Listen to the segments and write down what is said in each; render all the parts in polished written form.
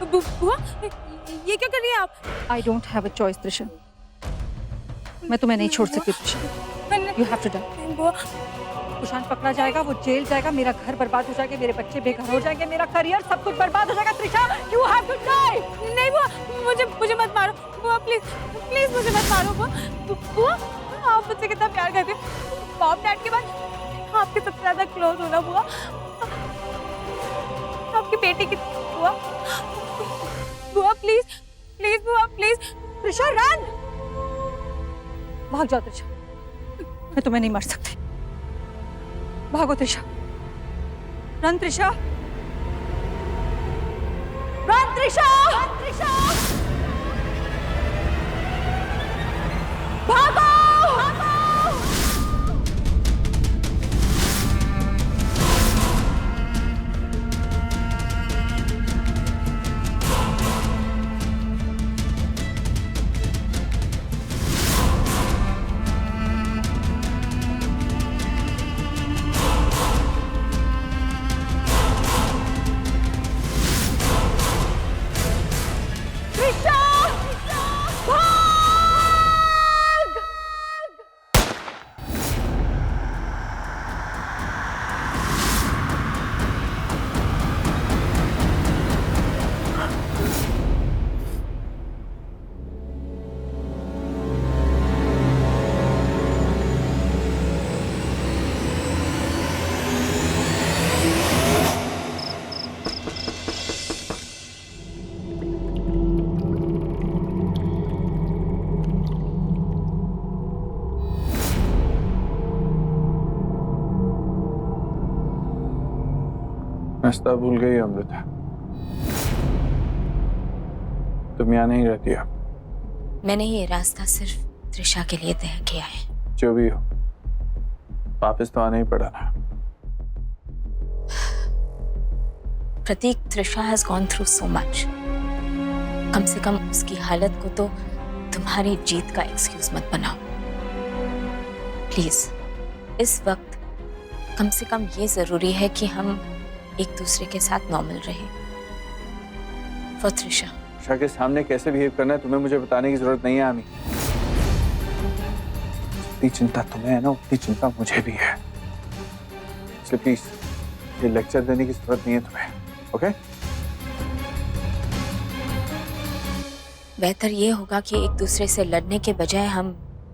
बुआ ये क्या कर रही हैं आप? I don't have a choice Trisha, मैं तुम्हें नहीं छोड़ सकती Trisha, you have to die. बुआ कुशान पकड़ा जाएगा, वो जेल जाएगा, मेरा घर बर्बाद हो जाएगा, मेरे बच्चे बेघर हो जाएंगे, मेरा करियर सब कुछ बर्बाद हो जाएगा। Trisha you have to die. नहीं बुआ, मुझे मत मारो बुआ, प्लीज प्लीज मुझे मत मारो बुआ। बुआ आप मुझसे कितना प्यार करते हो, मॉम डैड के बाद आपके सबसे ज्यादा क्लोज हो ना बुआ, आपकी बेटी की बुआ। बुआ प्लीज प्लीज बुआ प्लीज। त्रिशा रन, भाग जाओ त्रिशा, मैं तुम्हें नहीं मार सकती, भागो त्रिशा, रन त्रिशा, रन त्रिशा, त्रिशा भागो, भागो। रास्ता भूल गई अमृता, तुम यहाँ नहीं रहती अब। मैंने ये रास्ता सिर्फ त्रिशा के लिए तय किया है। जो भी हो, वापस तो आना ही पड़ा ना। Prateek, Trisha has gone through so much, कम से कम उसकी हालत को तो तुम्हारी जीत का एक्सक्यूज मत बनाओ प्लीज। इस वक्त कम से कम ये जरूरी है कि हम एक दूसरे के साथ नॉर्मल रहे। फॉर त्रिशा। त्रिशा के सामने कैसे बिहेव करना है तुम्हें मुझे बताने की जरूरत नहीं है आमी। जितनी चिंता तुम्हें है ना, उतनी चिंता मुझे भी है, इसलिए प्लीज ये लेक्चर देने की जरूरत नहीं है तुम्हें, ओके? बेहतर ये होगा कि एक दूसरे से लड़ने के बजाय हम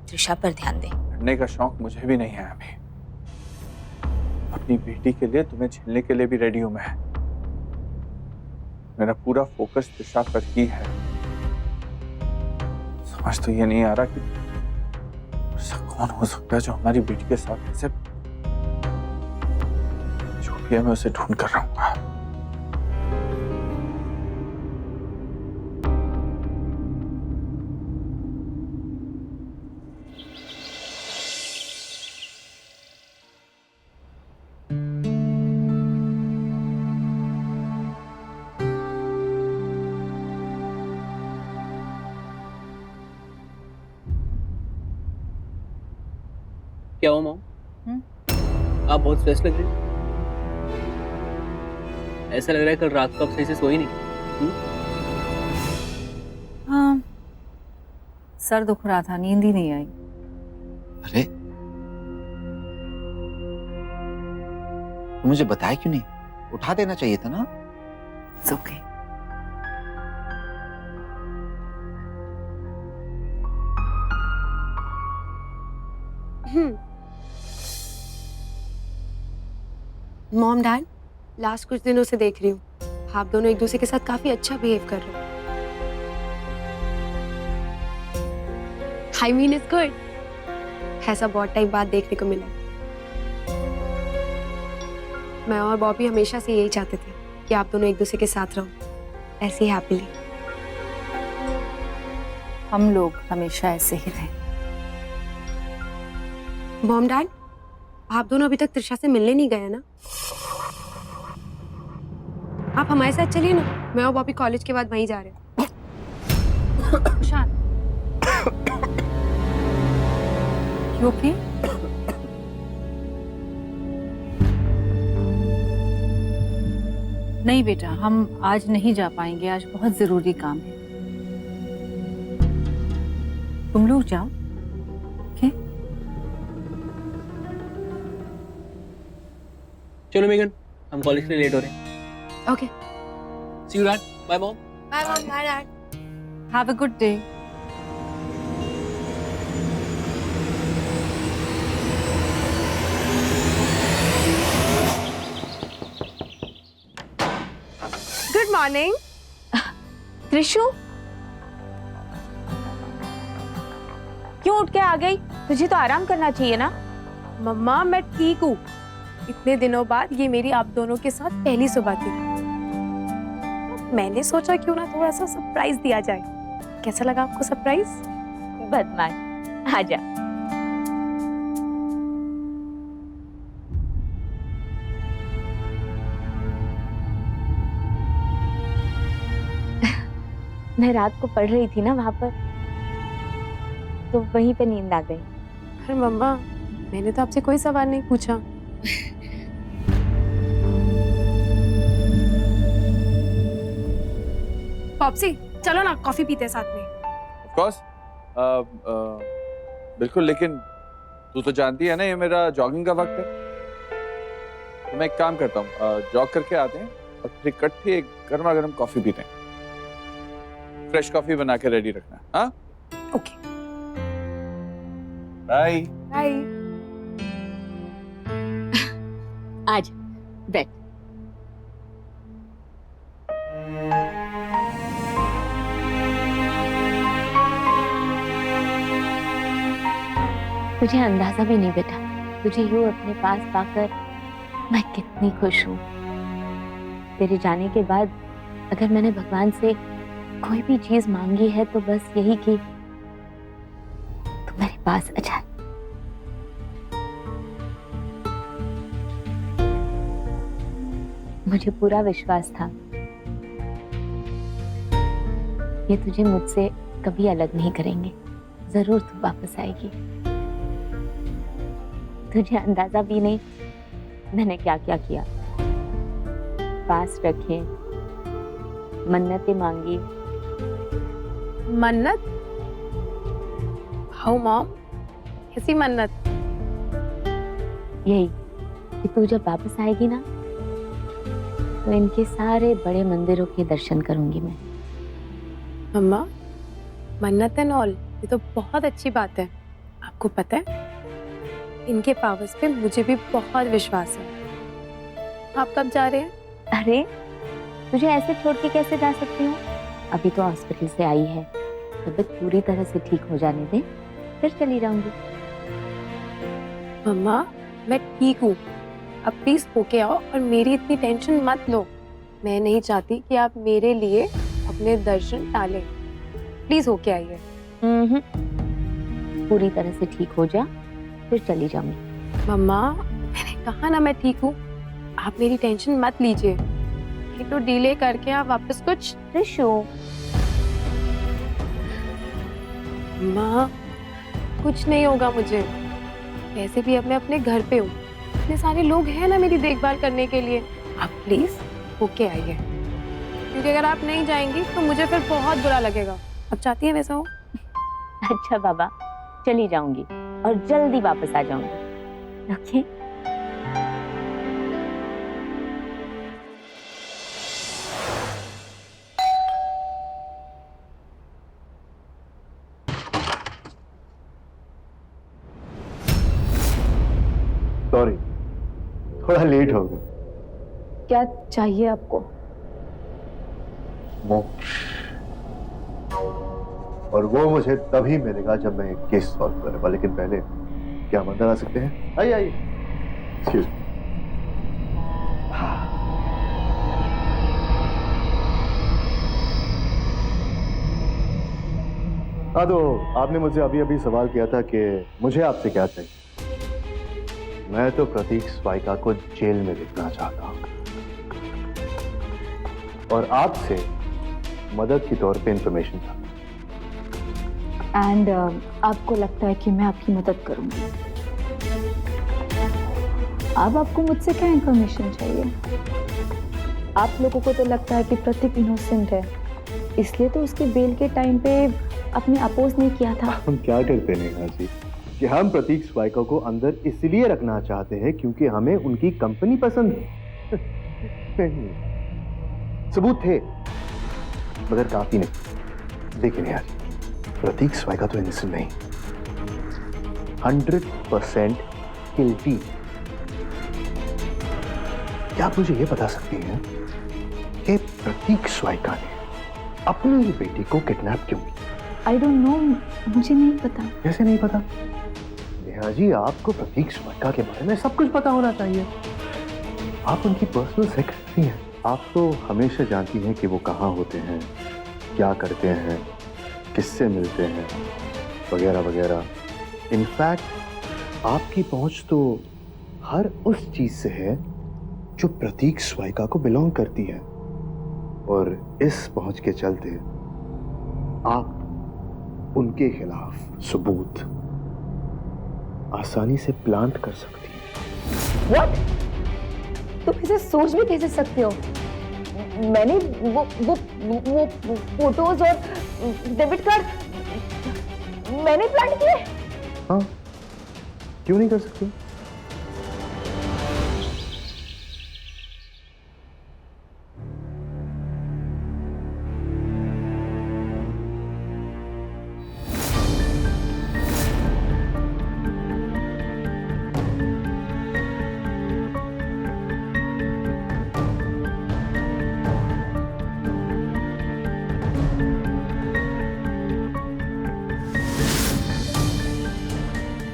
त्रिशा पर ध्यान दें। लड़ने का शौक मुझे भी नहीं है अभी। अपनी बेटी के लिए, तुम्हें झेलने के लिए भी रेडी हूं मैं। मेरा पूरा फोकस त्रिशा पर ही है। समझ तो ये नहीं आ रहा कि ऐसा कौन हो सकता है जो हमारी बेटी के साथ ऐसे। जो भी है मैं उसे ढूंढ कर रहूंगा। क्या हुआ मॉम? आप बहुत स्ट्रेस लग रही हो। ऐसा लग रहा है कल रात को आप सही से सोई नहीं। हाँ, सर दुख रहा था, नींद ही नहीं आई। अरे मुझे बताया क्यों नहीं? उठा देना चाहिए था ना। It's okay. Mom dad, last कुछ दिनों से देख रही हूँ आप दोनों एक दूसरे के साथ काफी अच्छा बिहेव कर रहे हो। आई मीन इट्स गुड, ऐसा बहुत टाइम बाद देखने को मिला। मैं और बॉबी हमेशा से यही चाहते थे कि आप दोनों एक दूसरे के साथ रहो, ऐसे ही हैप्पीली। हम लोग हमेशा ऐसे ही रहे। मॉम डैड, आप दोनों अभी तक त्रिशा से मिलने नहीं गए ना? आप हमारे साथ चलिए ना, मैं और बॉबी कॉलेज के बाद वहीं जा रहे हैं। शान, you okay? नहीं बेटा, हम आज नहीं जा पाएंगे, आज बहुत जरूरी काम है। तुम लोग जाओ। ओके? चलो मेगन, हम कॉलेज के लिए लेट हो रहे हैं। Okay, see you dad, bye mom. Bye mom, bye dad. Have a good day. Good morning. Trishu, क्यों उठ के आ गई? तुझे तो आराम करना चाहिए ना। मम्मा मैं ठीक हूँ। इतने दिनों बाद ये मेरी आप दोनों के साथ पहली सुबह थी। मैंने सोचा क्यों ना थोड़ा सा सरप्राइज दिया जाए। कैसा लगा आपको सरप्राइज? बदमाश, आजा। मैं रात को पढ़ रही थी ना वहां पर, तो वहीं पे नींद आ गई। अरे मम्मा, मैंने तो आपसे कोई सवाल नहीं पूछा। पॉप्सी, चलो ना कॉफी पीते हैं साथ में। ऑफ कोर्स, बिल्कुल, लेकिन तू तो जानती है ना ये मेरा जॉगिंग का वक्त है। तो मैं एक काम करता हूँ, जॉग करके आते हैं और फिर इकट्ठे एक गर्मा गर्म कॉफी पीते हैं। फ्रेश कॉफी बना के रेडी रखना। हाँ, ओके, बाय। बाय। आज बैठ। तुझे अंदाजा भी नहीं बेटा, तुझे यूं अपने पास पाकर मैं कितनी खुश हूँ। तेरे जाने के बाद अगर मैंने भगवान से कोई भी चीज मांगी है तो बस यही कि तू मेरे पास आ जा। मुझे पूरा विश्वास था ये तुझे मुझसे कभी अलग नहीं करेंगे, जरूर तू वापस आएगी। तुझे अंदाजा भी नहीं मैंने क्या क्या किया। पास रखे, मन्नतें मांगी। मन्नत? हाउ मॉम, कैसी मन्नत? यही कि तू जब वापस आएगी ना तो इनके सारे बड़े मंदिरों के दर्शन करूंगी मैं। मम्मा, मन्नत एंड ऑल, ये तो बहुत अच्छी बात है। आपको पता है इनके पावर्स पे मुझे भी बहुत विश्वास है। आप कब जा रहे हैं? अरे तुझे ऐसे छोड़ के कैसे जा सकती हूँ? अभी तो हॉस्पिटल से आई है, तबीयत पूरी तरह से ठीक हो जाने दे, फिर चली जाऊंगी। मम्मा मैं ठीक हूँ, अब प्लीज होके आओ और मेरी इतनी टेंशन मत लो। मैं नहीं चाहती कि आप मेरे लिए अपने दर्शन टालें। प्लीज होके आइए। पूरी तरह से ठीक हो जा, फिर चली जाऊंगी। मम्मा मैंने कहा ना मैं ठीक हूँ, आप मेरी टेंशन मत लीजिए। ये तो डिले करके आप वापस कुछ। त्रिशु, माँ कुछ नहीं होगा मुझे, वैसे भी अब मैं अपने घर पे हूँ, इतने सारे लोग हैं ना मेरी देखभाल करने के लिए। आप प्लीज होके आइए, क्योंकि अगर आप नहीं जाएंगी तो मुझे फिर बहुत बुरा लगेगा। अब चाहती है वैसा हो? अच्छा बाबा, चली जाऊंगी और जल्दी वापस आ जाऊंगी। ओके? सॉरी, थोड़ा लेट हो गया। क्या चाहिए आपको? मोक्ष, और वो मुझे तभी मिलेगा जब मैं एक केस सॉल्व करूंगा। लेकिन पहले क्या हम अंदर आ सकते हैं? आइए आइए। Excuse me. हाँ, तो आपने मुझसे अभी अभी सवाल किया था कि मुझे आपसे क्या चाहिए। मैं तो प्रतीक स्वाइका को जेल में देखना चाहता हूं और आपसे मदद के तौर पे इंफॉर्मेशन चाहता हूं। एंड आपको लगता है कि मैं आपकी मदद करूंगी? अब आपको मुझसे क्या इंफॉर्मेशन चाहिए? आप लोगों को तो लगता है कि प्रतीक इनोसेंट है, इसलिए तो उसके बेल के टाइम पे अपने अपोज नहीं किया था। हम क्या करते हैं नेहा जी कि हम प्रतीक स्वाइका को अंदर इसलिए रखना चाहते हैं क्योंकि हमें उनकी कंपनी पसंद है। नहीं, सबूत थे मगर काफी नहीं। देखिए नेहा जी, प्रतीक स्वाइका तो इनोसेंट नहीं, 100% गिल्टी। क्या आप मुझे ये बता सकती हैं कि प्रतीक स्वाइका ने अपनी ही बेटी को किडनैप क्यों किया? आई डोंट नो, मुझे नहीं पता। कैसे नहीं पता? नेहा जी, आपको प्रतीक स्वाइका के बारे में सब कुछ पता होना चाहिए। आप उनकी पर्सनल सेक्रेटरी हैं। आप तो हमेशा जानती हैं कि वो कहाँ होते हैं, क्या करते हैं, किससे मिलते हैं, वगैरह वगैरह। इनफैक्ट आपकी पहुंच तो हर उस चीज से है जो प्रतीक स्वाइका को बिलोंग करती है, और इस पहुंच के चलते आप उनके खिलाफ सबूत आसानी से प्लांट कर सकती हैं। What? तुम इसे सोच भी कैसे सकते हो? मैंने वो फोटोज और डेबिट कार्ड मैंने प्लांट किए। हाँ, क्यों नहीं कर सकती?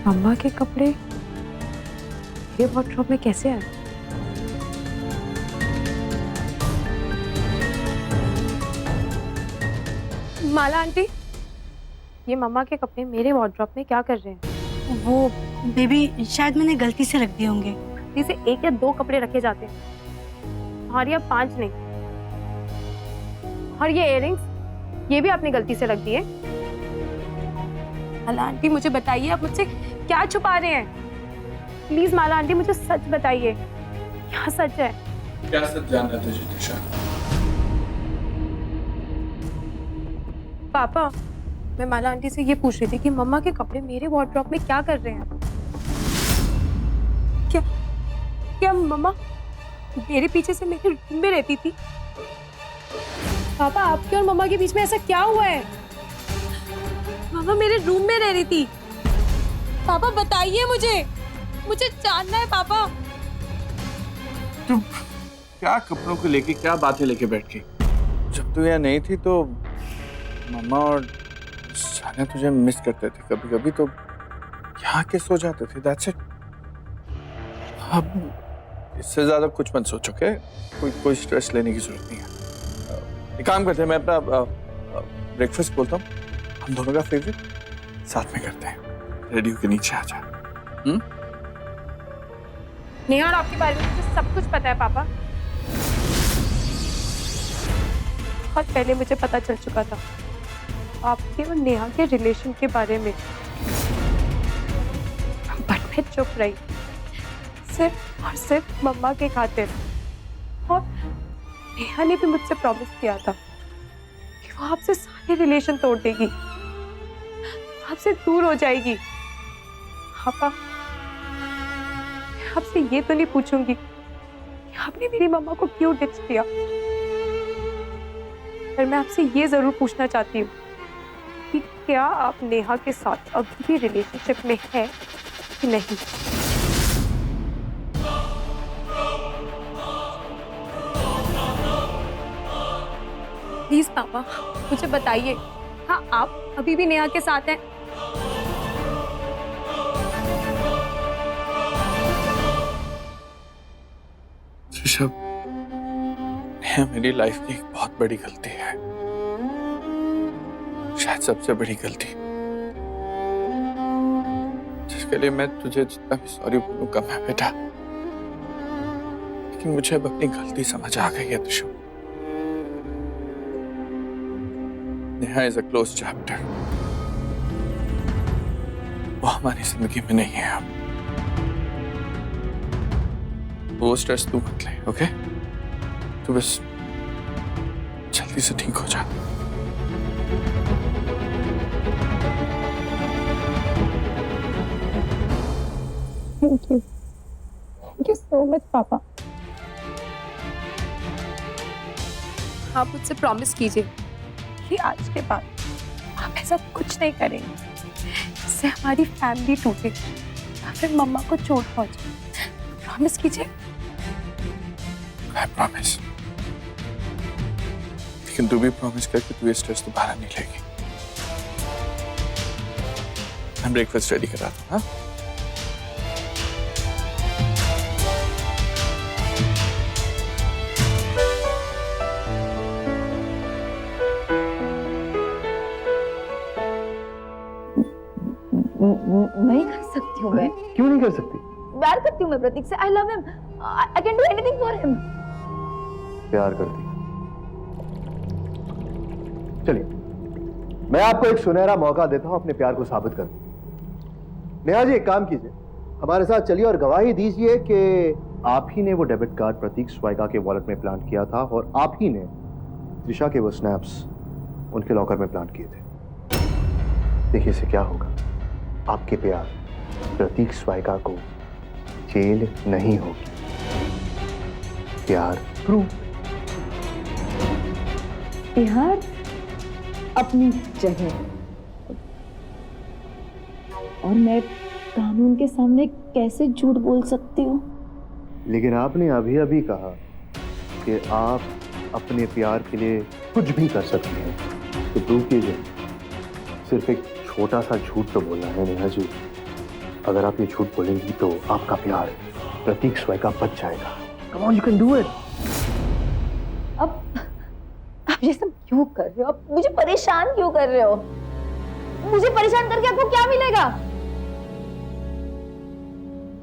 मम्मा के कपड़े ये वार्डरोब में कैसे आए? माला आंटी, ये मम्मा के कपड़े मेरे वार्डरोब में क्या कर रहे हैं? वो बेबी शायद मैंने गलती से रख दिए होंगे। इसे 1 या 2 कपड़े रखे जाते हैं और ये 5 नहीं। और ये इयररिंग्स ये भी आपने गलती से रख दिए। माला आंटी, मुझे बताइए, आप मुझसे क्या छुपा रहे हैं? प्लीज माला आंटी, मुझे सच बताइए, क्या सच है? क्या सच जानना है तुझे दिशा? पापा, मैं माला आंटी से ये पूछ रही थी कि मम्मा के कपड़े मेरे वार्डरोब में क्या कर रहे हैं? क्या मम्मा मेरे पीछे से मेरे रूम में रहती थी? पापा, आपके और मम्मा के बीच में ऐसा क्या हुआ है? मम्मा मेरे रूम में रह रही थी। पापा बताइए, मुझे जानना है पापा। तुम क्या कपड़ों को लेके क्या बातें लेके बैठ गई? जब तू यहाँ नहीं थी तो मम्मा और सानिया तुझे मिस करते थे। कभी कभी तो यहाँ के सो जाते थे। That's it. अब इससे ज्यादा कुछ मत सोचो। के कोई स्ट्रेस लेने की जरूरत नहीं है। एक काम करते हैं, मैं अपना ब्रेकफास्ट बोलता हूँ, हम दोनों का फेवरेट साथ में करते हैं। रेडियो के नीचे आ जा। नेहा और आपके बारे में मुझे सब कुछ पता है पापा। बहुत पहले मुझे पता चल चुका था आपके और नेहा के रिलेशन के बारे में, बट मैं चुप रही, सिर्फ और सिर्फ मम्मा के खातिर। और नेहा ने भी मुझसे प्रॉमिस किया था कि वो आपसे सारे रिलेशन तोड़ देगी, आपसे दूर हो जाएगी। पापा, मैं आपसे ये तो नहीं पूछूंगी कि आपने मेरी मम्मा को क्यों डिच दिया, पर मैं आपसे ये जरूर पूछना चाहती हूँ कि क्या आप नेहा के साथ अभी भी रिलेशनशिप में हैं कि नहीं? प्लीज पापा, मुझे बताइए। हाँ, आप अभी भी नेहा के साथ हैं? ऋषभ, नेहा मेरी लाइफ की एक बहुत बड़ी गलती है, शायद सबसे बड़ी गलती, जिसके लिए मैं तुझे जितना भी सॉरी बोलूं कम है बेटा। लेकिन मुझे अब अपनी गलती समझ आ गई है Rishabh. Neha is a close chapter. वो हमारी जिंदगी में नहीं है अब। वो स्ट्रेस तू मत ले, ओके? तू बस जल्दी से ठीक हो जा। थैंक यू सो मच पापा। आप मुझसे प्रॉमिस कीजिए कि आज के बाद आप ऐसा कुछ नहीं करेंगे जिससे हमारी फैमिली टूटे या फिर मम्मा को चोट पहुंचे। प्रॉमिस कीजिए। I promise। लेकिन तू भी प्रॉमिस कर कि तू ये स्ट्रेस दोबारा नहीं लेगी। मैं ब्रेकफास्ट रेडी करा दूं, हाँ? नहीं कर सकती हूँ मैं। क्यों नहीं कर सकती? प्यार करती हूँ मैं प्रतीक से। I love him. I can do anything for him. प्यार करती। चलिए, मैं आपको एक सुनहरा मौका देता हूं अपने प्यार को साबित करने। नेहा जी, एक काम कीजिए, हमारे साथ चलिए और गवाही दीजिए कि आप ही ने वो डेबिट कार्ड प्रतीक स्वाइका के वॉलेट में प्लांट किया था और आप ही ने त्रिशा के वो स्नैप्स उनके लॉकर में प्लांट किए थे। देखिए इससे क्या होगा। आपके प्यार प्रतीक स्वाइका को जेल नहीं होगी। प्यार प्रूफ। प्यार अपनी जगह और मैं कानून के सामने कैसे झूठ बोल सकती हूँ? लेकिन आपने अभी अभी कहा कि आप अपने प्यार के लिए कुछ भी कर सकती हैं, तो प्रूव कीजिए। सिर्फ एक छोटा सा झूठ तो बोलना है नेहा जी। अगर आप ये झूठ बोलेंगी तो आपका प्यार प्रतीक स्वाइका बच जाएगा। Come on, you can do it. अब आप ये सब क्यों कर रहे हो? आप मुझे परेशान क्यों कर रहे हो? मुझे परेशान करके आपको क्या मिलेगा?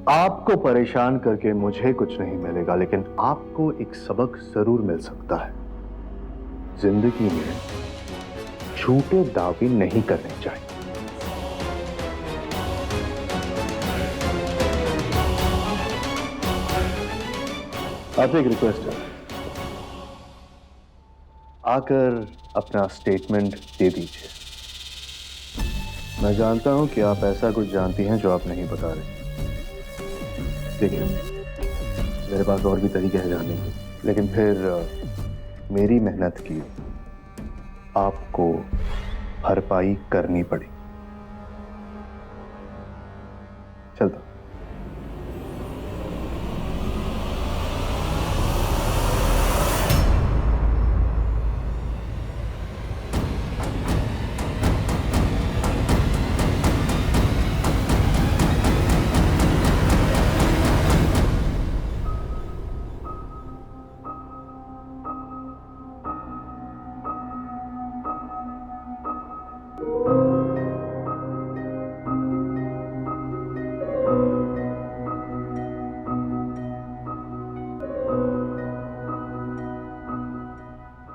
आपको परेशान करके मुझे कुछ नहीं मिलेगा, लेकिन आपको एक सबक जरूर मिल सकता है। जिंदगी में झूठे दावे नहीं करने चाहिए। आपसे एक रिक्वेस्ट है, आकर अपना स्टेटमेंट दे दीजिए। मैं जानता हूं कि आप ऐसा कुछ जानती हैं जो आप नहीं बता रहे। देखिए, मेरे पास और भी तरीके हैं जानने के, लेकिन फिर मेरी मेहनत की आपको भरपाई करनी पड़ी। चलता।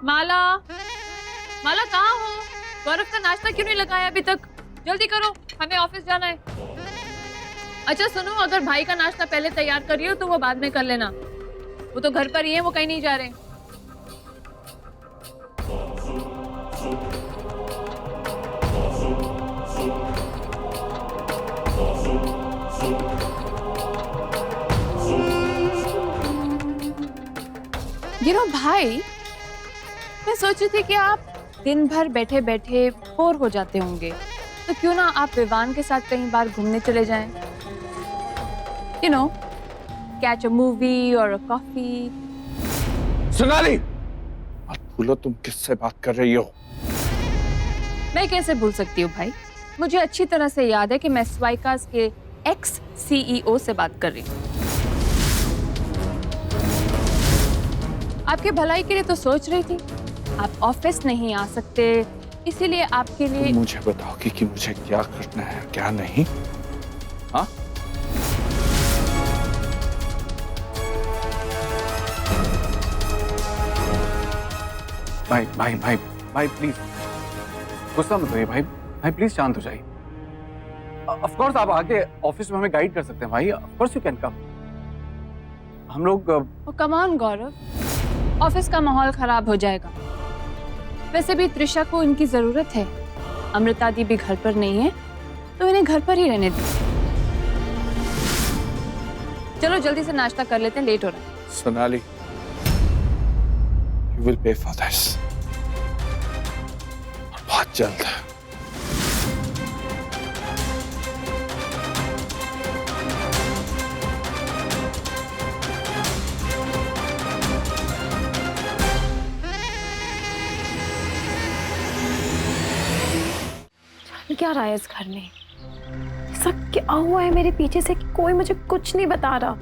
माला, माला कहाँ हो? गौरव का नाश्ता क्यों नहीं लगाया अभी तक? जल्दी करो, हमें ऑफिस जाना है। अच्छा सुनो, अगर भाई का नाश्ता पहले तैयार कर रही हो तो वो बाद में कर लेना। वो तो घर पर ही है, वो कहीं नहीं जा रहे। भाई, मैं सोच रही थी कि आप दिन भर बैठे बैठे बोर हो जाते होंगे, तो क्यों ना आप विवान के साथ कहीं बाहर घूमने चले जाएं? You know, catch a movie or a coffee. Sonali, मत भूलो तुम किससे बात कर रही हो। मैं कैसे भूल सकती हूँ भाई? मुझे अच्छी तरह से याद है कि मैं स्वाइकास के एक्स CEO से बात कर रही हूँ। आपके भलाई के लिए तो सोच रही थी। आप ऑफिस नहीं आ सकते, इसीलिए आपके लिए तुम मुझे बताओगी कि मुझे क्या करना है क्या नहीं? हाँ? भाई प्लीज गुस्सा मत होइए भाई। भाई प्लीज शांत हो जाइए। ऑफ कोर्स आप आके ऑफिस में हमें गाइड कर सकते हैं भाई। Of course you can come. हम लोग कम ऑन गौरव, ऑफिस का माहौल खराब हो जाएगा। वैसे भी त्रिशा को इनकी जरूरत है। अमृता दी भी घर पर नहीं है, तो इन्हें घर पर ही रहने दो। चलो जल्दी से नाश्ता कर लेते हैं, लेट हो रहा है। Sonali, you will pay for this, बहुत जल्द। क्या रहा है इस घर में? ऐसा क्या हुआ है मेरे पीछे से कि कोई मुझे कुछ नहीं बता रहा,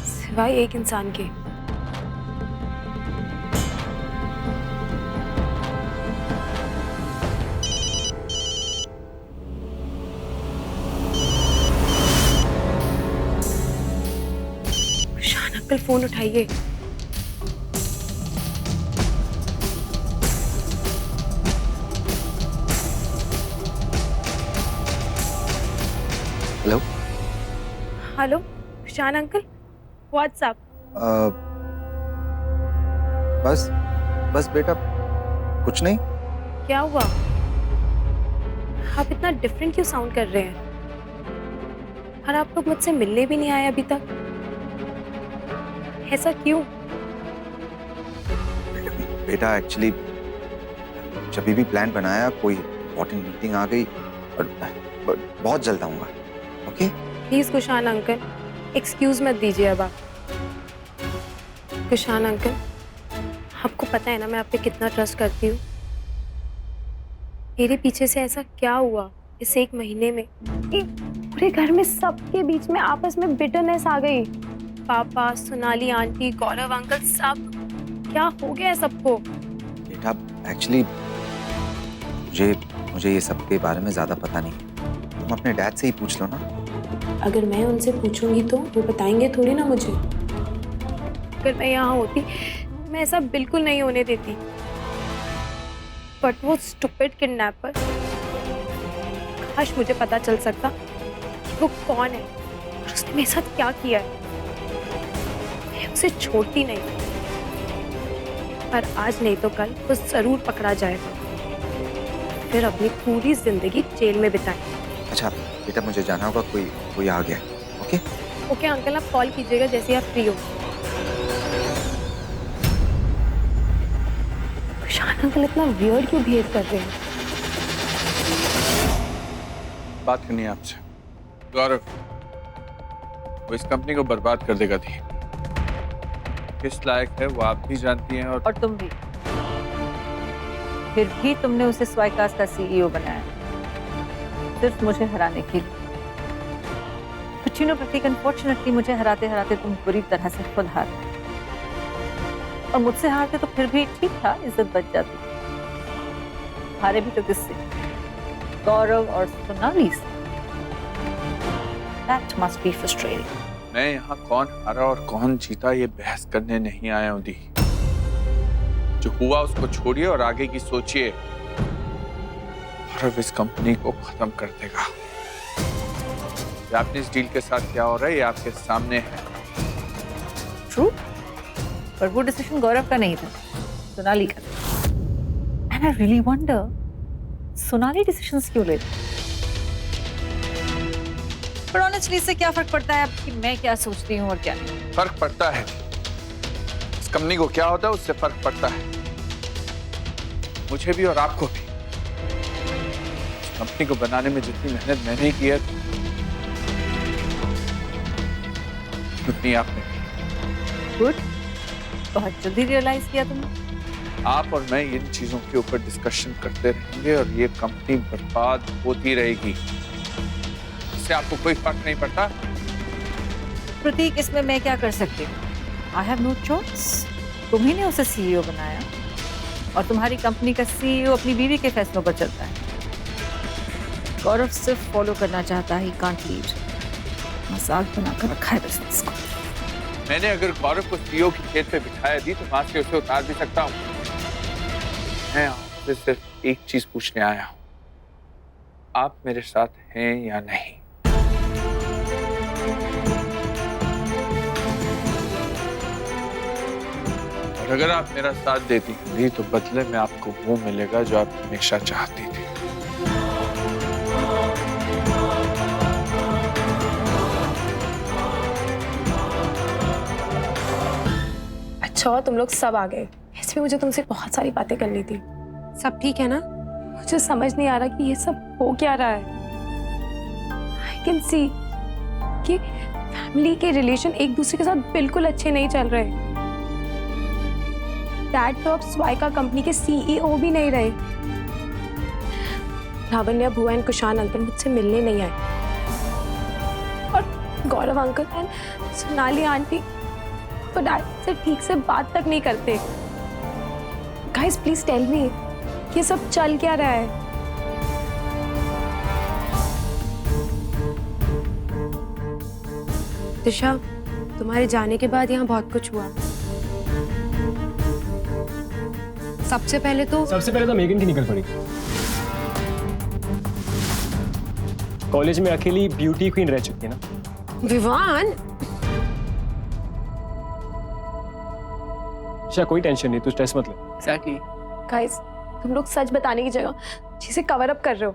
सिवाय एक इंसान के। शान अंकल, फोन उठाइए। हेलो। हेलो शान अंकल, व्हाट्सएप। बस बेटा, कुछ नहीं। क्या हुआ? आप इतना डिफरेंट क्यों साउंड कर रहे हैं? और आप लोग मुझसे मिलने भी नहीं आए अभी तक, ऐसा क्यों? बेटा एक्चुअली जब भी प्लान बनाया कोई इम्पोर्टेंट मीटिंग आ गई और बहुत जल्द आऊंगा। Okay? Please Kushan uncle, excuse मत दीजिए अब आप। कुशान अंकल, आपको पता है ना मैं आप पे कितना ट्रस्ट करती हूँ। मेरे पीछे से ऐसा क्या हुआ इस एक महीने में? पूरे घर में सबके बीच में आपस में बिटरनेस आ गई। पापा, सोनाली आंटी, गौरव अंकल, सब क्या हो गया है सबको? बेटा एक्चुअली मुझे ये सब के बारे में ज्यादा पता नहीं, तुम अपने डैड से ही पूछ लो ना। अगर मैं उनसे पूछूंगी तो वो बताएंगे थोड़ी ना मुझे। अगर मैं यहाँ होती मैं ऐसा बिल्कुल नहीं होने देती, बट वो स्टूपिड किडनैपर, काश मुझे पता चल सकता कि वो कौन है और उसने मेरे साथ क्या किया है। मैं उसे छोड़ती नहीं, पर आज नहीं तो कल वो जरूर पकड़ा जाएगा, फिर अपनी पूरी जिंदगी जेल में बिताए। अच्छा बेटा, मुझे जाना होगा, कोई आ गया। ओके? ओके अंकल, आप कॉल कीजिएगा जैसे ही आप फ्री हो। शान अंकल इतना वियर्ड क्यों बिहेव कर रहे हैं? बात करनी है आपसे। गौरव, वो इस कंपनी को बर्बाद कर देगा थी। किस लायक है वो आप भी जानती हैं और तुम भी। फिर भी तुमने उसे स्वाइकास्ट का सीईओ बनाया, सिर्फ मुझे हराने के लिए। But you know, Prateek, unfortunately मुझे हराते हराते तुम बुरी तरह से खुद हार गए। और मुझसे हारते तो फिर भी ठीक था, इज्जत बच जाती। हारे भी तो किससे? गौरव और सोनाली से। That must be frustrating. मैं यहाँ कौन हारा और कौन जीता ये बहस करने नहीं आया हूँ दी। जो हुआ उसको छोड़िए और आगे की सोचिए। और इस कंपनी को खत्म कर देगा। जापानीज डील के साथ क्या हो रहा है ये आपके सामने है। True, पर वो डिसीजन गौरव का नहीं था, सोनाली का। And I really wonder, Sonali decisions क्यों लेती? पर ऑनेस्टली इससे क्या फर्क पड़ता है कि मैं क्या सोचती हूँ और क्या नहीं? फर्क पड़ता है। इस कंपनी को क्या होता है उससे फर्क पड़ता है, मुझे भी और आपको भी। इस कंपनी को बनाने में जितनी मेहनत मैंने की है उतनी आपने की। गुड, बहुत जल्दी रियलाइज किया तुमने। आप और मैं इन चीजों के ऊपर डिस्कशन करते रहेंगे और ये कंपनी बर्बाद होती रहेगी। इससे आपको कोई फर्क नहीं पड़ता। प्रतीक, इसमें मैं क्या कर सकती हूँ? I have no choice. तुम्ही ने उसे सीईओ बनाया और तुम्हारी कंपनी का सीईओ अपनी बीवी के फैसलों पर चलता है। गौरव सिर्फ फॉलो करना चाहता है, कांट लीड। मजाक बनाकर रखा है बिजनेस को। मैंने अगर गौरव को सीईओ की खेत पे बिठाया दी तो वहां से उसे उतार भी सकता हूँ। मैं आपसे सिर्फ एक चीज पूछने आया हूँ, आप मेरे साथ हैं या नहीं? और अगर आप मेरा साथ देती होंगी तो बदले में आपको वो मिलेगा जो आप हमेशा चाहती थी। अच्छा हुआ तुम लोग सब आ गए, इसमें मुझे तुमसे बहुत सारी बातें करनी थी। सब ठीक है ना? मुझे समझ नहीं आ रहा कि ये सब हो क्या रहा है। आई कैन सी कि फैमिली के रिलेशन एक दूसरे के साथ बिल्कुल अच्छे नहीं चल रहे। डैड तो अब स्वाइका कंपनी के सीईओ भी नहीं रहे। लावण्या बुआ एंड कुशान अंकल मुझसे मिलने नहीं आए, और गौरव अंकल एंड सोनाली आंटी तो डैड से ठीक से बात तक नहीं करते। गाइस प्लीज टेल मी, ये सब चल क्या रहा है? दिशा, तुम्हारे जाने के बाद यहाँ बहुत कुछ हुआ। सबसे पहले तो मेगन की निकल पड़ी। कॉलेज में अकेली ब्यूटी क्वीन रह चुकी है ना। विवान, कोई टेंशन नहीं, तू स्ट्रेस मत ले। एग्जैक्टली। गाइस तुम लोग सच बताने की जगह चीजें कवर अप कर रहे हो।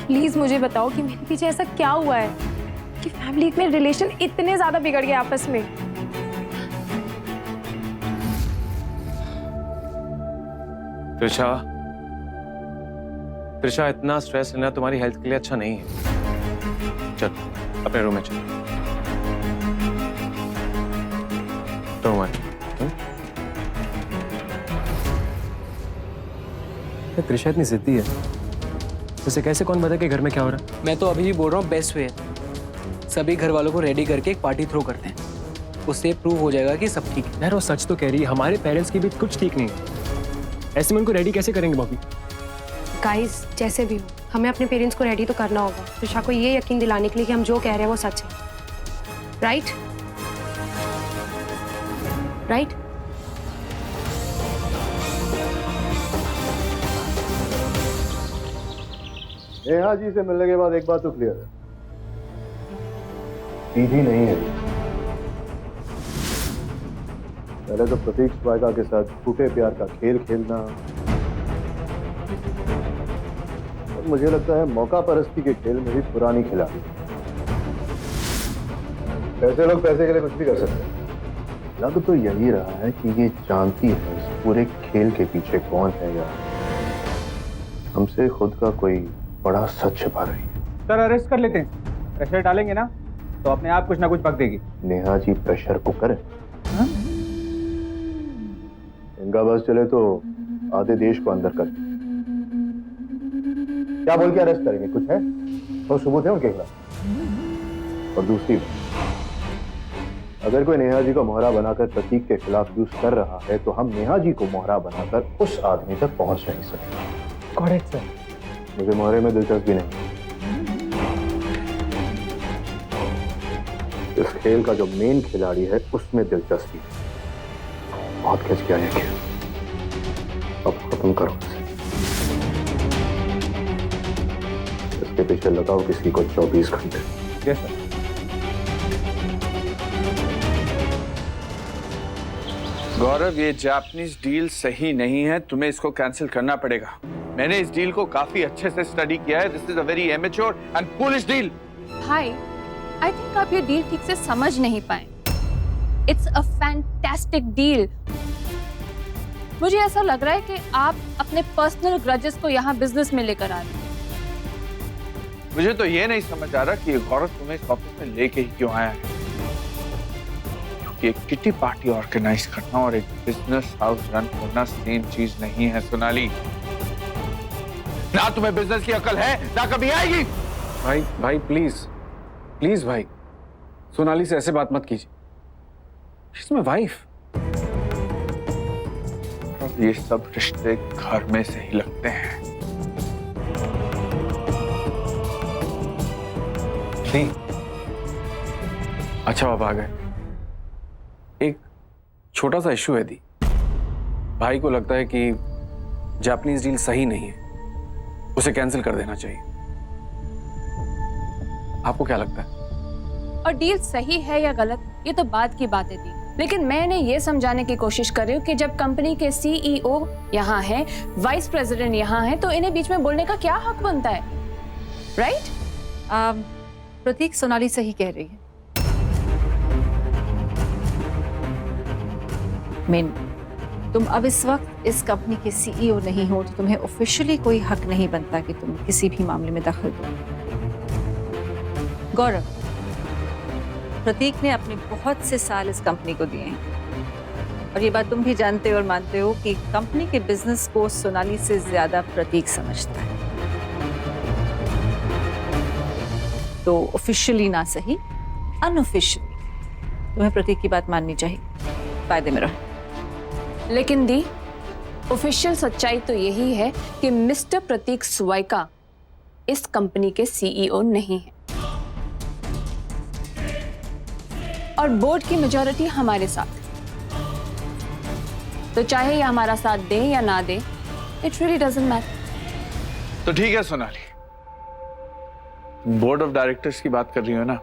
प्लीज मुझे बताओ कि मेरे पीछे ऐसा क्या हुआ है कि फैमिली में रिलेशन इतने ज्यादा बिगड़ गए आपस में। त्रिशा, इतना स्ट्रेस लेना तुम्हारी हेल्थ के लिए अच्छा नहीं है। चल अपने रूम में चल। त्रिशा इतनी जिद्दी है, उसे कैसे कौन बता कि घर में क्या हो रहा है? मैं तो अभी भी बोल रहा हूँ बेस्ट वे है, सभी घर वालों को रेडी करके एक पार्टी थ्रो करते हैं, उससे प्रूव हो जाएगा कि सब ठीक है। यार वो सच तो कह रही है, हमारे पेरेंट्स की भी कुछ ठीक नहीं है, ऐसे में उनको रेडी कैसे करेंगे बॉबी? गाइस जैसे भी हो हमें अपने पेरेंट्स को रेडी तो करना होगा, त्रिशा को ये यकीन दिलाने के लिए कि हम जो कह रहे हैं वो सच है। राइट? राइट? नेहा जी से मिलने के बाद एक बात तो क्लियर है, सीधी नहीं है। पहले तो प्रतीक स्वाइका के साथ झूठे प्यार का खेल खेलना, और मुझे लगता है मौका परस्ती के खेल में भी पुरानी खिलाड़ी। पैसे लोग पैसे के लिए कुछ भी कर सकते हैं। लग तो यही रहा है कि ये जानती है इस पूरे खेल के पीछे कौन है, या हमसे खुद का कोई बड़ा सच छिपा रही है। सर अरेस्ट कर लेते हैं, प्रेशर डालेंगे ना तो अपने आप कुछ ना कुछ पक देगी। नेहा जी प्रेशर को करें, इनका बस चले तो आधे देश को अंदर कर दें। क्या बोल के अरेस्ट करेंगे? कुछ है तो सबूत है उनके खिलाफ। और दूसरी बात, अगर कोई नेहा जी को मोहरा बनाकर प्रतीक के खिलाफ यूज कर रहा है तो हम नेहा जी को मोहरा बनाकर उस आदमी तक पहुंच नहीं सकते। Correct sir. मुझे मोहरे में दिलचस्पी नहीं। इस खेल का जो मेन खिलाड़ी है उसमें दिलचस्पी है। बहुत खिंच गया ये खेल, अब खत्म करो इसे। इसके पीछे लगाओ किसी को 24 घंटे। Yes sir. गौरव, ये जापानीज डील सही नहीं है, तुम्हें इसको कैंसिल करना पड़ेगा। मैंने इस डील को काफी अच्छे से स्टडी किया है। This is a very immature and foolish deal. भाई, आई थिंक आप ये डील ठीक से समझ नहीं पाए। It's a fantastic deal. मुझे ऐसा लग रहा है कि आप अपने पर्सनल ग्रजेस को यहाँ बिजनेस में लेकर आ रहे हैं। मुझे तो ये नहीं समझ आ रहा कि ये गौरव तुम्हें इस ऑफिस में लेके ही क्यों आया है। कि एक किटी पार्टी ऑर्गेनाइज करना और एक बिजनेस हाउस रन करना सेम चीज नहीं है सोनाली। ना तुम्हें बिजनेस की अकल है, ना कभी आएगी। भाई प्लीज भाई, सोनाली से ऐसे बात मत कीजिए। She is my wife. ये सब रिश्ते घर में से ही लगते हैं। नहीं, अच्छा बाबा आ गए। एक छोटा सा इशू है दी। भाई को लगता है कि जापानीज डील सही नहीं है, उसे कैंसिल कर देना चाहिए। आपको क्या लगता है? और डील सही है या गलत ये तो बात की बातें थी, लेकिन मैंने ये समझाने की कोशिश कर रही हूँ कि जब कंपनी के CEO यहाँ हैं, वाइस प्रेसिडेंट यहाँ हैं, तो इन्हें बीच में बोलने का क्या हक बनता है, राइट? प्रतीक, सोनाली सही कह रही है। मीन, तुम अब इस वक्त इस कंपनी के CEO नहीं हो, तो तुम्हें ऑफिशियली कोई हक नहीं बनता कि तुम किसी भी मामले में दखल दो। गौरव, प्रतीक ने अपने बहुत से साल इस कंपनी को दिए हैं और ये बात तुम भी जानते और मानते हो कि कंपनी के बिजनेस को सोनाली से ज्यादा प्रतीक समझता है। तो ऑफिशियली ना सही, अनऑफिशियली तुम्हें प्रतीक की बात माननी चाहिए, फायदे में रहो। लेकिन दी, ऑफिशियल सच्चाई तो यही है कि मिस्टर प्रतीक स्वाइका इस कंपनी के CEO नहीं है और बोर्ड की मेजॉरिटी हमारे साथ। तो चाहे ये हमारा साथ दे या ना दे, इट रियली डजंट मैटर। तो ठीक है सोनाली, बोर्ड ऑफ डायरेक्टर्स की बात कर रही हो ना,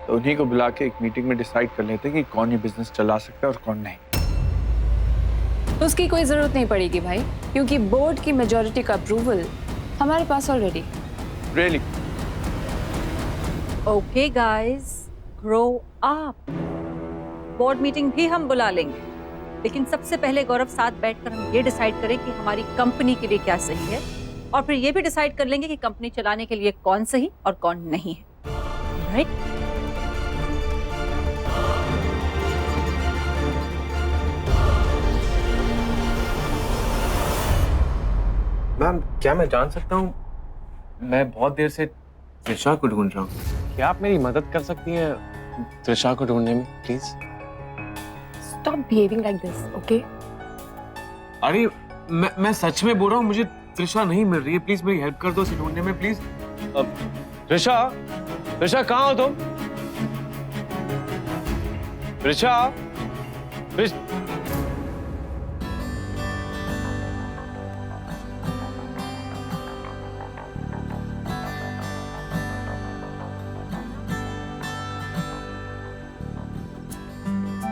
तो उन्हीं को बुला के एक मीटिंग में डिसाइड कर लेते हैं कि कौन ये बिजनेस चला सकता है और कौन नहीं। तो उसकी कोई जरूरत नहीं पड़ेगी भाई, क्योंकि बोर्ड की मेजॉरिटी का अप्रूवल हमारे पास already. Really? Okay guys, grow up. Board meeting भी हम बुला लेंगे, लेकिन सबसे पहले गौरव साथ बैठकर हम ये डिसाइड करें कि हमारी कंपनी के लिए क्या सही है, और फिर ये भी डिसाइड कर लेंगे कि कंपनी चलाने के लिए कौन सही और कौन नहीं है, राइट? मैम, क्या मैं जान सकता हूँ, मैं बहुत देर से त्रिशा को ढूंढ रहा हूँ, क्या आप मेरी मदद कर सकती हैं त्रिशा को ढूंढने में, please? Stop behaving like this, okay? अरे मैं सच में बोल रहा हूँ, मुझे त्रिशा नहीं मिल रही है, प्लीज मेरी हेल्प कर दो उसे ढूंढने में, प्लीज। त्रिशा, त्रिशा कहाँ हो तुम? त्रिशा,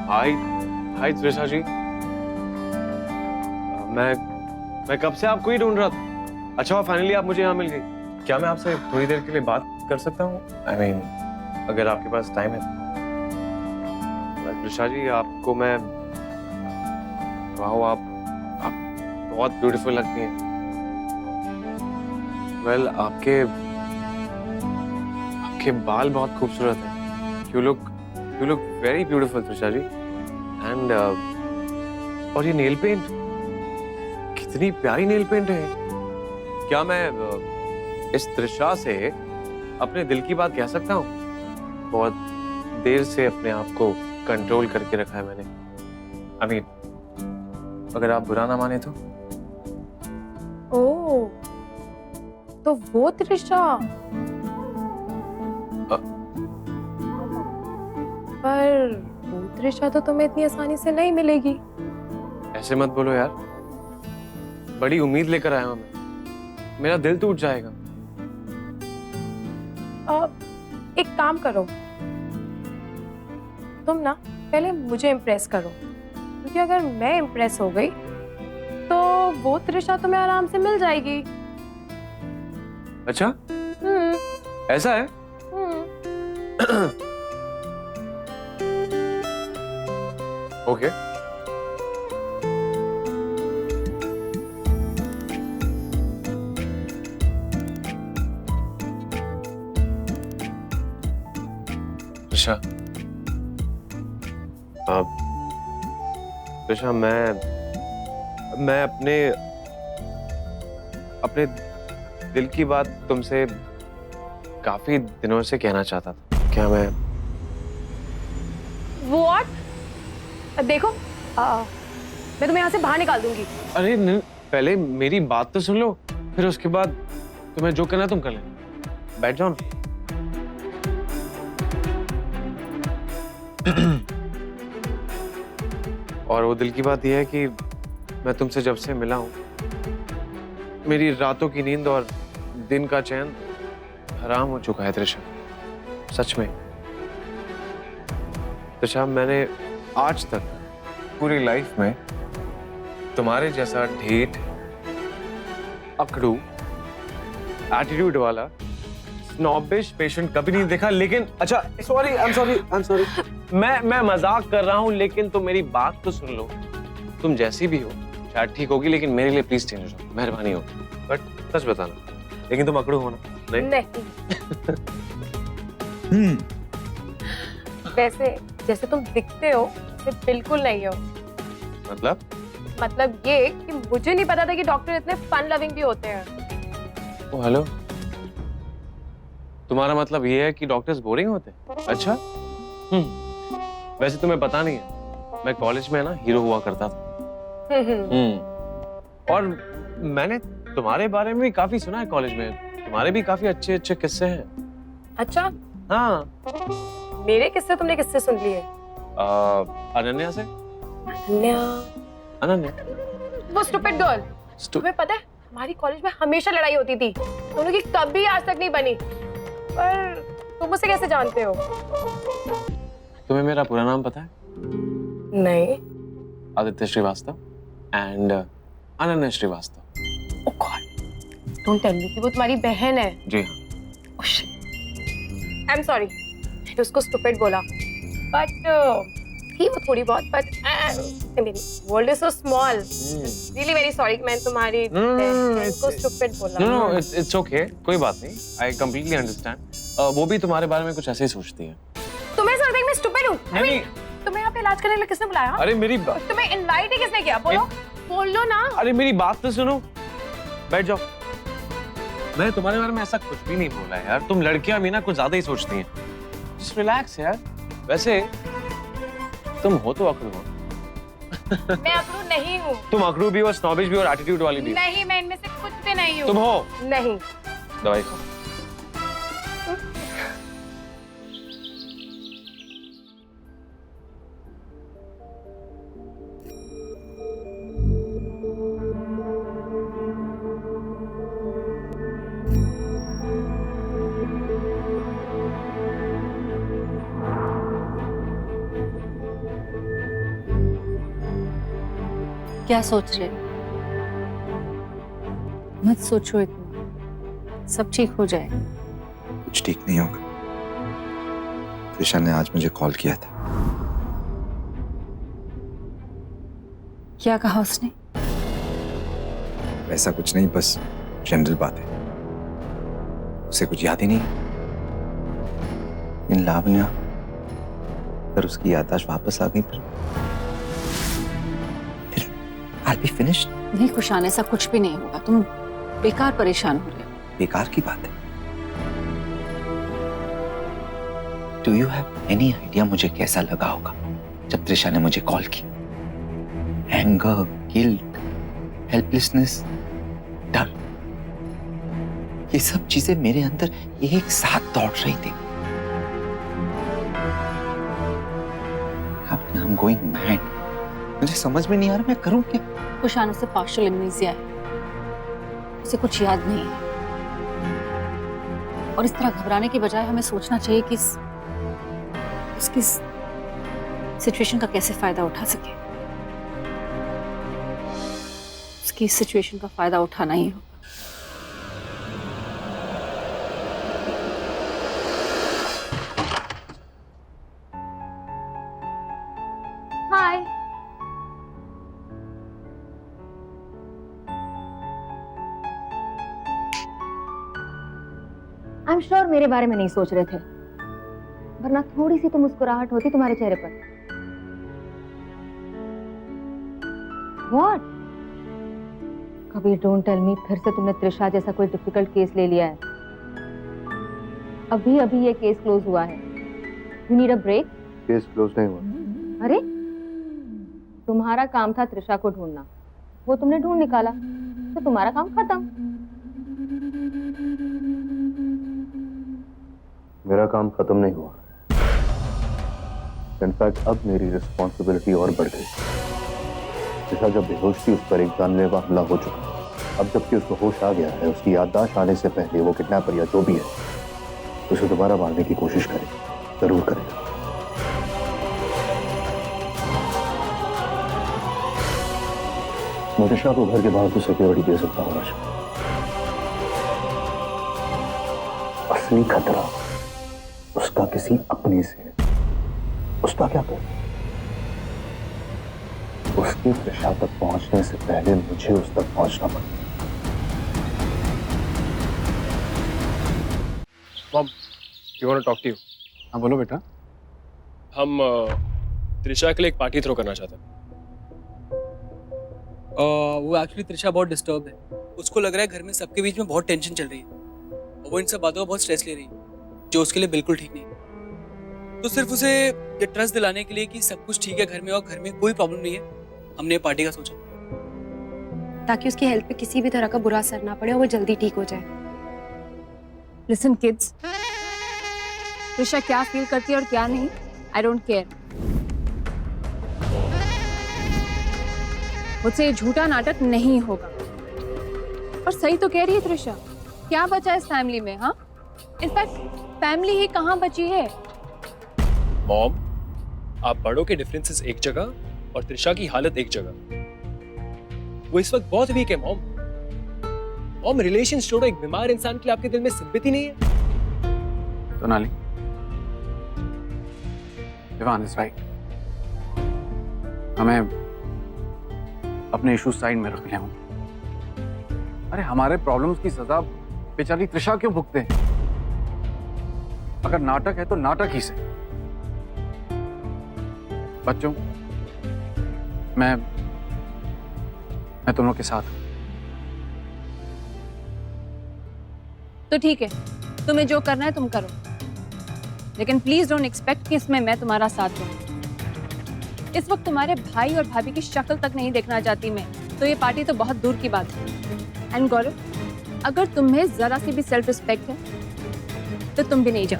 हाय हाय त्रिशा जी, मैं कब से आपको ही ढूंढ रहा था। अच्छा, फाइनली आप मुझे यहाँ मिल गई। क्या मैं आपसे थोड़ी देर के लिए बात कर सकता हूँ? I mean, अगर आपके पास टाइम है। त्रिशा जी, आपको मैं, वाह, आप बहुत ब्यूटीफुल लगती हैं। वेल, आपके बाल बहुत खूबसूरत हैं। You look very beautiful, Trisha ji. And और ये नेल पेंट, कितनी प्यारी नेल पेंट है। क्या मैं इस त्रिशा से अपने दिल की बात कह सकता हूँ? बहुत देर से अपने आप को कंट्रोल करके रखा है मैंने। I mean, अगर आप बुरा ना माने तो। ओह, तो वो त्रिशा। पर वो त्रिशा तो तुम्हें इतनी आसानी से नहीं मिलेगी। ऐसे मत बोलो यार, बड़ी उम्मीद लेकर आया हूं मैं, मेरा दिल टूट जाएगा। एक काम करो, तुम ना पहले मुझे इम्प्रेस करो, क्योंकि अगर मैं इम्प्रेस हो गई तो वो त्रिशा तुम्हें आराम से मिल जाएगी। अच्छा, ऐसा है? ओके। त्रिशा, त्रिशा, मैं अपने दिल की बात तुमसे काफी दिनों से कहना चाहता था। क्या मैं What? देखो, मैं तुम्हें यहाँ से बाहर निकाल दूंगी। अरे नहीं, पहले मेरी बात तो सुन लो, फिर उसके बाद तुम्हें जो करना तुम कर लेना। बैठ जाओ ना। और वो दिल की बात यह है कि मैं तुमसे जब से मिला हूं, मेरी रातों की नींद और दिन का चैन हराम हो चुका है त्रिशा, सच में। त्रिशा, मैंने आज तक पूरी लाइफ में तुम्हारे जैसा ढेठ, अकड़ू, एटीट्यूड वाला स्नॉबिश पेशेंट कभी नहीं देखा। लेकिन अच्छा, सॉरी, आई एम सॉरी, मैं मजाक कर रहा हूँ, लेकिन तुम मेरी बात तो सुन लो। तुम जैसी भी हो शायद ठीक होगी, लेकिन मेरे लिए प्लीज चेंज हो जाओ, मेहरबानी होगी। बट सच बताना, लेकिन तुम अकड़ू हो ना? नहीं। वैसे जैसे तुम दिखते हो वैसे बिल्कुल नहीं हो। मतलब ये कि मुझे नहीं पता था कि डॉक्टर इतने फन लविंग भी होते हैं। ओ हेलो, तुम्हारा मतलब ये है कि डॉक्टर्स बोरिंग होते हैं? अच्छा, वैसे तुम्हें पता नहीं है, मैं कॉलेज में ना हीरो हुआ करता था। और मैंने तुम्हारे बारे में भी काफी सुना है कॉलेज में, तुम्हारे भी काफी अच्छे अच्छे किस्से हैं। अच्छा, हाँ। मेरे किस्से तुमने किससे सुन लिए? अनन्या से। अनन्या वो स्टूपिड गर्ल। तुम्हें पता है हमारी कॉलेज में हमेशा लड़ाई होती थी, दोनों की कभी आज तक नहीं बनी। पर तुम उसे कैसे जानते हो? तुम्हें मेरा पूरा नाम पता है? नहीं। Aditya Srivastava and Ananya Srivastava. Oh god, don't tell me कि वो तुम्हारी बहन है। जी हाँ। Oh shit, I am sorry, मैंने उसको स्टूपिड बोला। बट ही वो थोड़ी बहुत, but I mean world is so small. Really very sorry कि मैंने तुम्हारी बहन को स्टूपिड बोला। नो, इट्स ओके, कोई बात नहीं, आई कंप्लीटली अंडरस्टैंड। वो भी तुम्हारे बारे में कुछ ऐसे ही सोचती है। तुम्हें ऐसा लगता है कि मैं स्टूपिड हूँ? नहीं। तुम्हें यहाँ पे इलाज करने के लिए किसने बुलाया? अरे मेरी तुम्हें इनवाइट ही किसने किया? बोलो ना। अरे मेरी बात तो सुनो, बैठ जाओ। मैं तुम्हारे बारे में ऐसा कुछ भी नहीं बोला है यार, तुम लड़कियां भी ना कुछ ज्यादा ही सोचती हैं। जस्ट रिलैक्स यार। वैसे तुम हो तो अकड़ू हो। मैं अकड़ू नहीं हूँ। तुम अकड़ू भी हो, स्नॉबिश भी हो और एटीट्यूड वाली भी हो। नहीं, मैं इनमें से कुछ भी नहीं हूँ। तुम हो। नहीं। दवाई खाओ। क्या सोच रहे? मत सोचो इतना, सब ठीक हो जाए। कुछ ठीक नहीं होगा। त्रिशा ने आज मुझे कॉल किया था। क्या कहा उसने? वैसा कुछ नहीं, बस जनरल बात है। उसे कुछ याद ही नहीं। इन लावण्या पर उसकी याददाश्त वापस आ गई, फिर I'll be finished। नहीं खुशान, ऐसा कुछ भी नहीं होगा। तुम बेकार परेशान हो रहे हो। बेकार की बात है। Do you have any idea मुझे कैसा लगा होगा जब त्रिशा ने मुझे कॉल की? Anger, guilt, helplessness, डर, ये सब चीजें मेरे अंदर एक साथ दौड़ रही थी। I'm going mad। मुझे समझ में नहीं आ रहा मैं करूं क्या। खुशान, उसे पार्शियल एमनीसिया है, उसे कुछ याद नहीं है। और इस तरह घबराने के बजाय हमें सोचना चाहिए कि उसकी सिचुएशन का कैसे फायदा उठा सके। उसकी सिचुएशन का फायदा उठाना ही होगा। हाय, आई एम श्योर मेरे बारे में नहीं सोच रहे थे, वरना थोड़ी सी तो मुस्कुराहट होती तुम्हारे चेहरे पर। व्हाट? कभी डोंट टेल मी फिर से तुमने त्रिशा जैसा कोई डिफिकल्ट केस ले लिया है। अभी अभी ये केस क्लोज हुआ है। You need a break. Case close नहीं हुआ। अरे, तुम्हारा काम था त्रिशा को ढूंढना, वो तुमने ढूंढ निकाला, तो तुम्हारा काम खत्म। मेरा काम खत्म नहीं हुआ। इनफैक्ट अब मेरी रिस्पॉन्सिबिलिटी और बढ़ गई। त्रिशा जब बेहोश थी, उस पर एक जानलेवा हमला हो चुका। अब जबकि उसको होश आ गया है, उसकी याददाश्त आने से पहले वो किडनैपर या जो भी है उसे दोबारा मारने की कोशिश करे, जरूर करेगा। मैं त्रिशा को घर के बाहर तो सिक्योरिटी दे सकता हूँ राशि। असली खतरा उसका किसी अपने से है। उसका क्या कर, उसकी त्रिशा तक पहुंचने से पहले मुझे उस तक पहुंचना पड़ेगा। Mom, you want to talk to you. हाँ बोलो बेटा। हम त्रिशा के लिए एक पार्टी थ्रो करना चाहते हैं। वो एक्चुअली त्रिशा बहुत डिस्टर्ब है। उसको लग रहा है घर में सबके बीच में बहुत टेंशन चल रही है और वो इन सब बातों का बहुत स्ट्रेस ले रही है, जो उसके लिए बिल्कुल ठीक नहीं है। तो सिर्फ उसे ये ट्रस्ट दिलाने के लिए कि सब कुछ ठीक है घर में और घर में कोई प्रॉब्लम नहीं है, हमने पार्टी का सोचा। ताकि उसकी हेल्थ पे किसी भी तरह का बुरा असर ना पड़े और वो जल्दी ठीक हो जाए। लिसन किड्स, त्रिशा क्या फील करती है और क्या नहीं, आई डोंट केयर। मुझसे ये झूठा नाटक नहीं होगा। और सही तो कह रही है त्रिशा, क्या बचा इस फैमिली में? हाँ, इनफैक्ट फैमिली ही कहाँ बची है? मॉम, आप बड़ों के डिफरेंसेस एक जगह और त्रिशा की हालत एक जगह। वो इस वक्त बहुत वीक है मॉम। मॉम, रिलेशन छोड़ो, एक बीमार इंसान के लिए आपके दिल में सिंपैथी नहीं है? Sonali, Vivaan is right. हमें अपने इश्यूज साइड में रख ले हूं। अरे हमारे प्रॉब्लम्स की सजा बेचारी त्रिशा क्यों भुगते हैं? अगर नाटक है तो नाटक ही से। बच्चों, मैं तुम लोग के साथ हूं। तो ठीक है, तुम्हें जो करना है तुम करो, लेकिन प्लीज डोंट एक्सपेक्ट कि इसमें मैं तुम्हारा साथ दूं। इस वक्त तुम्हारे भाई और भाभी की शक्ल तक नहीं देखना चाहती मैं, तो ये पार्टी तो बहुत दूर की बात है। एंड गौरव, अगर तुम्हें जरा सी भी सेल्फ रिस्पेक्ट है तो तुम भी नहीं जाओ।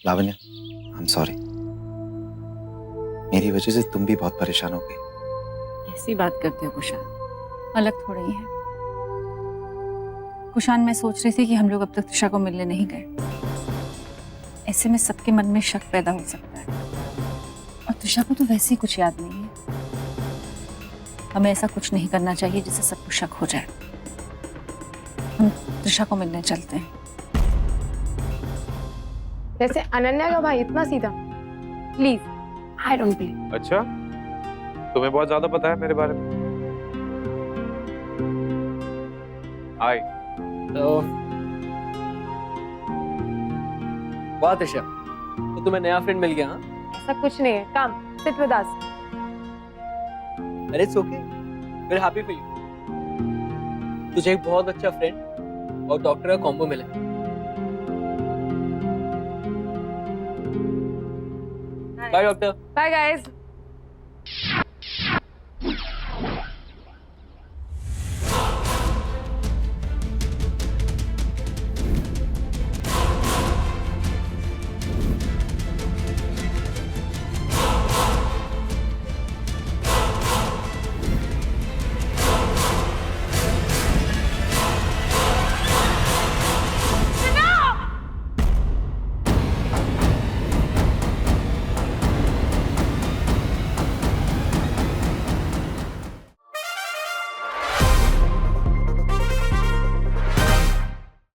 लावण्य, आई एम सॉरी। मेरी वजह से तुम भी बहुत परेशान हो गई। कैसी बात करते हो कुशान? अलग थोड़ा ही है। कुशान, मैं सोच रही थी कि हम लोग अब तक त्रिशा को मिलने नहीं गए। ऐसे में सबके मन में शक पैदा हो सकता है और त्रिशा को तो वैसे ही कुछ याद नहीं है। हमें ऐसा कुछ नहीं करना चाहिए जिससे सबको शक हो जाए। हम त्रिशा को मिलने चलते हैं। जैसे अनन्या का भाई इतना सीधा, प्लीज, आई डोंट बिलीव। अच्छा, तुम्हें बहुत ज्यादा पता है मेरे बारे में। हाय। तो वाह त्रिशा, तो तुम्हें नया फ्रेंड मिल गया? हाँ, ऐसा कुछ नहीं है। Come sit with us. अरे it's okay, we are happy for you. तुझे एक बहुत अच्छा फ्रेंड और डॉक्टर का कॉम्बो मिला। Bye doctor. Bye guys.